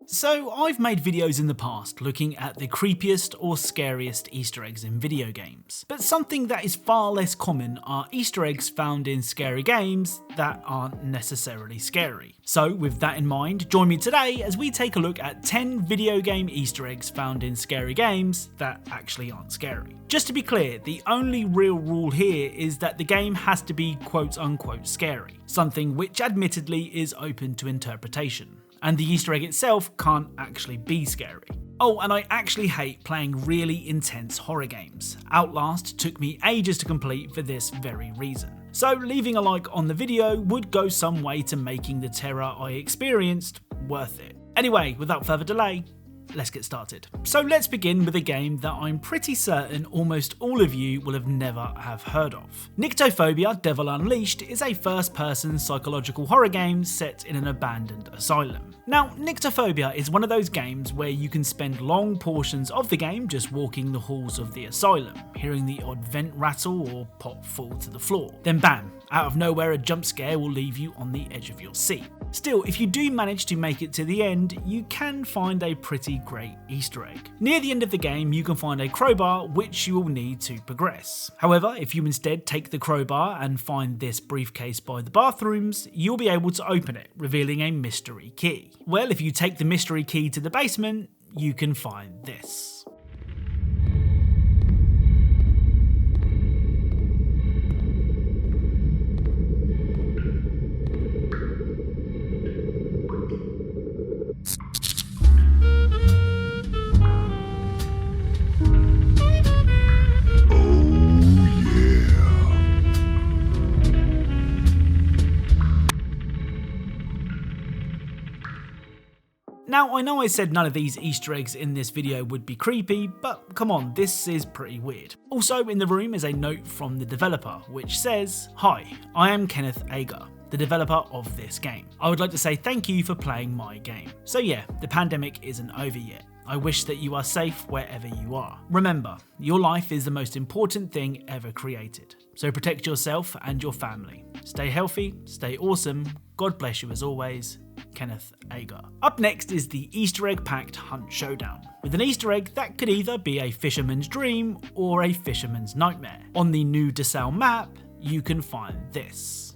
So I've made videos in the past looking at the creepiest or scariest Easter eggs in video games, but something that is far less common are Easter eggs found in scary games that aren't necessarily scary. So with that in mind, join me today as we take a look at 10 video game Easter eggs found in scary games that actually aren't scary. Just to be clear, the only real rule here is that the game has to be quote unquote scary, something which admittedly is open to interpretation. And the Easter egg itself can't actually be scary. Oh, and I actually hate playing really intense horror games. Outlast took me ages to complete for this very reason. So leaving a like on the video would go some way to making the terror I experienced worth it. Anyway, without further delay, let's get started. So let's begin with a game that I'm pretty certain almost all of you will have never have heard of. NYCTOPHOBIA Devil Unleashed is a first-person psychological horror game set in an abandoned asylum. Now, NYCTOPHOBIA is one of those games where you can spend long portions of the game just walking the halls of the asylum, hearing the odd vent rattle or pot fall to the floor. Then bam, out of nowhere a jump scare will leave you on the edge of your seat. Still, if you do manage to make it to the end, you can find a pretty great Easter egg. Near the end of the game, you can find a crowbar which you will need to progress. However, if you instead take the crowbar and find this briefcase by the bathrooms, you'll be able to open it, revealing a mystery key. Well, if you take the mystery key to the basement, you can find this. Now, I know I said none of these Easter eggs in this video would be creepy, but come on, this is pretty weird. Also in the room is a note from the developer, which says, "Hi, I am Kenneth Ager, the developer of this game. I would like to say thank you for playing my game. So yeah, the pandemic isn't over yet. I wish that you are safe wherever you are. Remember, your life is the most important thing ever created. So protect yourself and your family. Stay healthy, stay awesome. God bless you as always. Kenneth Ager." Up next is the Easter egg packed Hunt Showdown, with an Easter egg that could either be a fisherman's dream or a fisherman's nightmare. On the new DeSalle map, you can find this.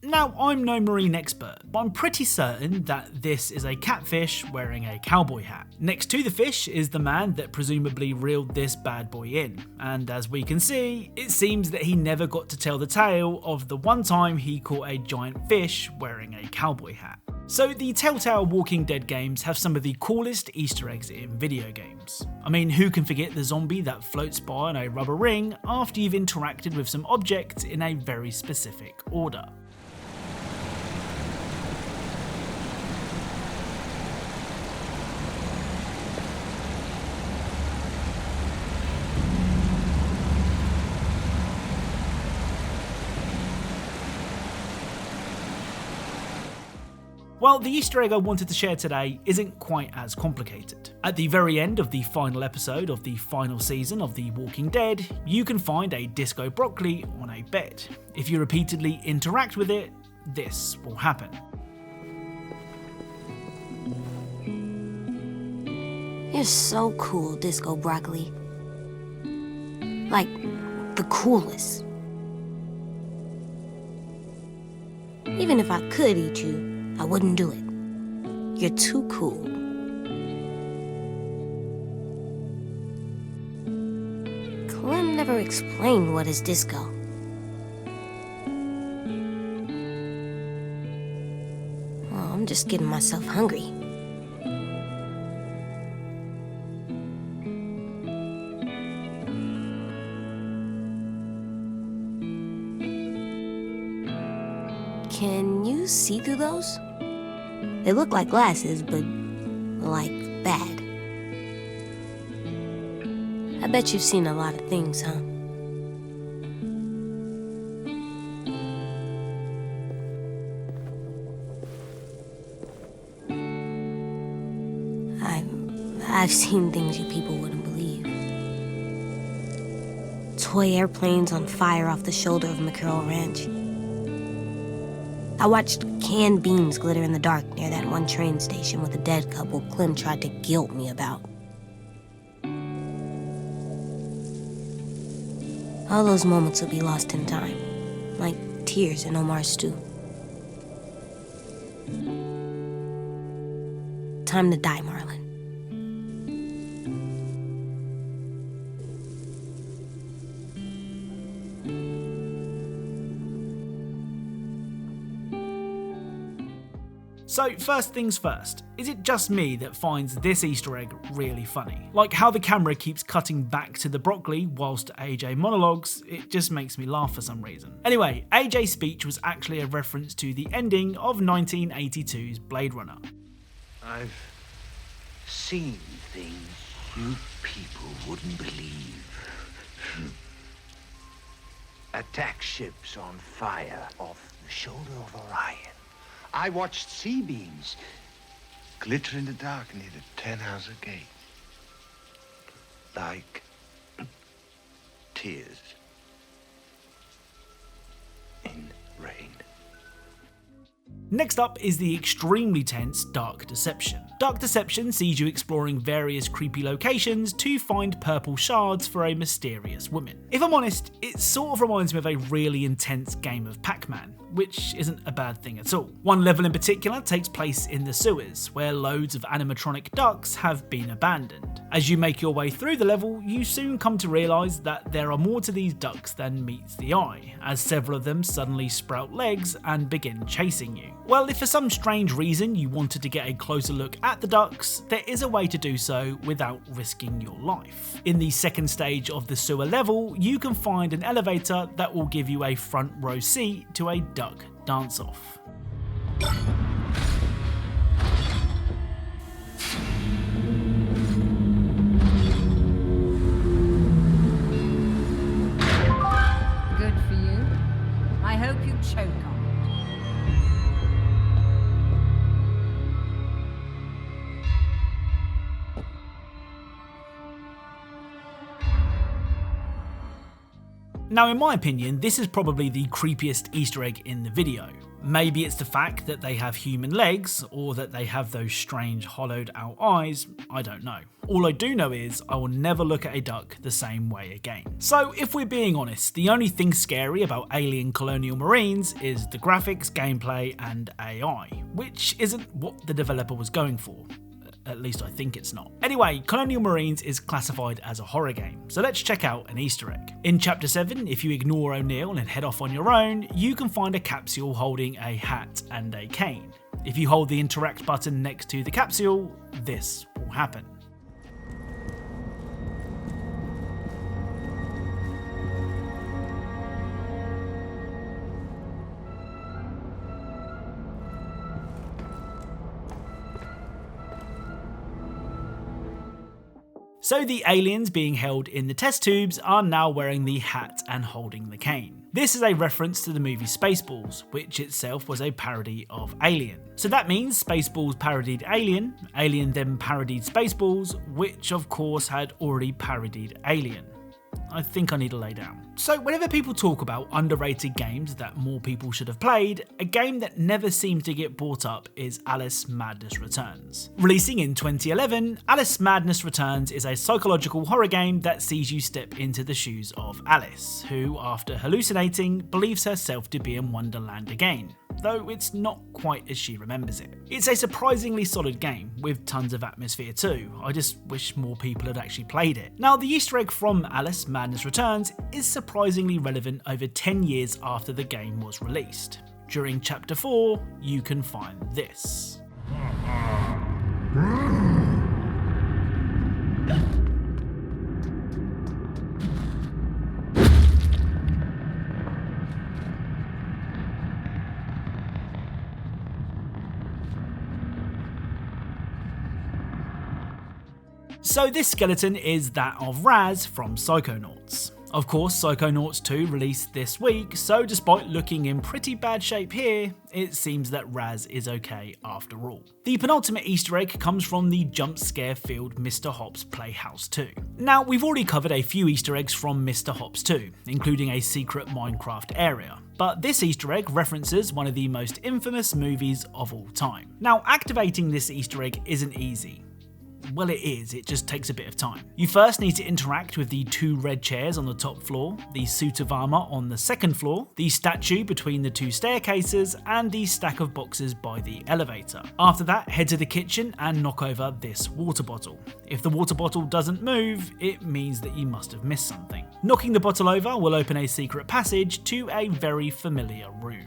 Now, I'm no marine expert, but I'm pretty certain that this is a catfish wearing a cowboy hat. Next to the fish is the man that presumably reeled this bad boy in, and as we can see, it seems that he never got to tell the tale of the one time he caught a giant fish wearing a cowboy hat. So the Telltale Walking Dead games have some of the coolest Easter eggs in video games. I mean, who can forget the zombie that floats by on a rubber ring after you've interacted with some objects in a very specific order? Well, the Easter egg I wanted to share today isn't quite as complicated. At the very end of the final episode of the final season of The Walking Dead, you can find a disco broccoli on a bed. If you repeatedly interact with it, this will happen. You're so cool, Disco Broccoli. Like, the coolest. Even if I could eat you, I wouldn't do it. You're too cool. Clem never explained what is disco. Well, I'm just getting myself hungry. Can you see through those? They look like glasses, but like bad. I bet you've seen a lot of things, huh? I've seen things you people wouldn't believe. toy airplanes on fire off the shoulder of McCurl Ranch. I watched canned beans glitter in the dark near that one train station with a dead couple Clem tried to guilt me about. All those moments will be lost in time, like tears in Omar's stew. Time to die, Marlon. So first things first, is it just me that finds this Easter egg really funny? Like how the camera keeps cutting back to the broccoli whilst AJ monologues, it just makes me laugh for some reason. Anyway, AJ's speech was actually a reference to the ending of 1982's Blade Runner. I've seen things you people wouldn't believe. Attack ships on fire off the shoulder of Orion. I watched sea beams glitter in the dark near the 10-house gate. Like tears in rain. Next up is the extremely tense Dark Deception. Dark Deception sees you exploring various creepy locations to find purple shards for a mysterious woman. If I'm honest, it sort of reminds me of a really intense game of Pac-Man, which isn't a bad thing at all. One level in particular takes place in the sewers, where loads of animatronic ducks have been abandoned. As you make your way through the level, you soon come to realise that there are more to these ducks than meets the eye, as several of them suddenly sprout legs and begin chasing you. Well, if for some strange reason you wanted to get a closer look at the ducks, there is a way to do so without risking your life. In the second stage of the sewer level, you can find an elevator that will give you a front row seat to a duck dance-off. Good for you. I hope you choke on it. Now, in my opinion, this is probably the creepiest Easter egg in the video. Maybe it's the fact that they have human legs, or that they have those strange hollowed out eyes, I don't know. All I do know is I will never look at a duck the same way again. So if we're being honest, the only thing scary about alien colonial marines is the graphics, gameplay and AI, which isn't what the developer was going for. At least I think it's not. Anyway, Colonial Marines is classified as a horror game, so let's check out an Easter egg. In Chapter 7, if you ignore O'Neill and head off on your own, you can find a capsule holding a hat and a cane. If you hold the interact button next to the capsule, this will happen. So the aliens being held in the test tubes are now wearing the hat and holding the cane. This is a reference to the movie Spaceballs, which itself was a parody of Alien. So that means Spaceballs parodied Alien, Alien then parodied Spaceballs, which of course had already parodied Alien. I think I need to lay down. So whenever people talk about underrated games that more people should have played, a game that never seems to get brought up is Alice Madness Returns. Releasing in 2011, Alice Madness Returns is a psychological horror game that sees you step into the shoes of Alice, who, after hallucinating, believes herself to be in Wonderland again, though it's not quite as she remembers it. It's a surprisingly solid game, with tons of atmosphere too. I just wish more people had actually played it. Now, the Easter egg from Alice Madness Returns is surprisingly relevant over 10 years after the game was released. During Chapter 4, you can find this. So this skeleton is that of Raz from Psychonauts. Of course, Psychonauts 2 released this week, so despite looking in pretty bad shape here, it seems that Raz is okay after all. The penultimate Easter egg comes from the jump scare filled Mr. Hopp's Playhouse 2. Now, we've already covered a few Easter eggs from Mr. Hopp's 2, including a secret Minecraft area. But this Easter egg references one of the most infamous movies of all time. Now, activating this Easter egg isn't easy. Well, it is, it just takes a bit of time. You first need to interact with the 2 red chairs on the top floor, the suit of armour on the second floor, the statue between the 2 staircases, and the stack of boxes by the elevator. After that, head to the kitchen and knock over this water bottle. If the water bottle doesn't move, it means that you must have missed something. Knocking the bottle over will open a secret passage to a very familiar room.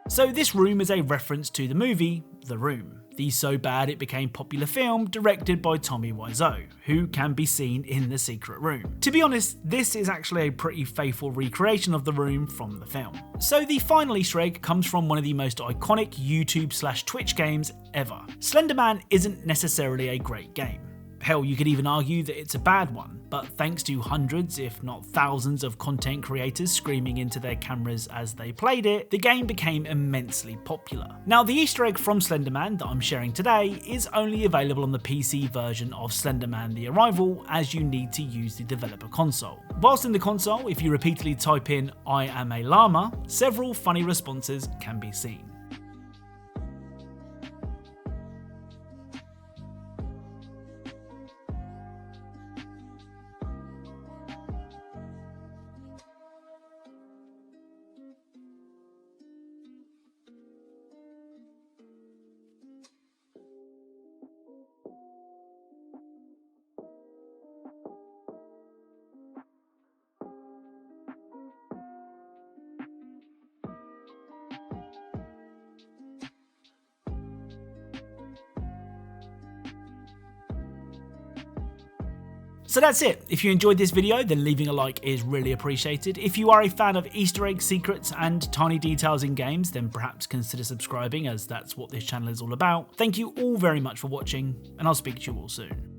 So this room is a reference to the movie The Room, the so bad it became popular film directed by Tommy Wiseau, who can be seen in the secret room. To be honest, this is actually a pretty faithful recreation of The Room from the film. So the final Easter egg comes from one of the most iconic YouTube/Twitch games ever. Slender Man isn't necessarily a great game. Hell, you could even argue that it's a bad one, but thanks to hundreds, if not thousands of content creators screaming into their cameras as they played it, the game became immensely popular. Now, the Easter egg from Slender Man that I'm sharing today is only available on the PC version of Slender Man: The Arrival, as you need to use the developer console. Whilst in the console, if you repeatedly type in "I am a llama," several funny responses can be seen. So that's it. If you enjoyed this video, then leaving a like is really appreciated. If you are a fan of Easter egg secrets and tiny details in games, then perhaps consider subscribing, as that's what this channel is all about. Thank you all very much for watching, and I'll speak to you all soon.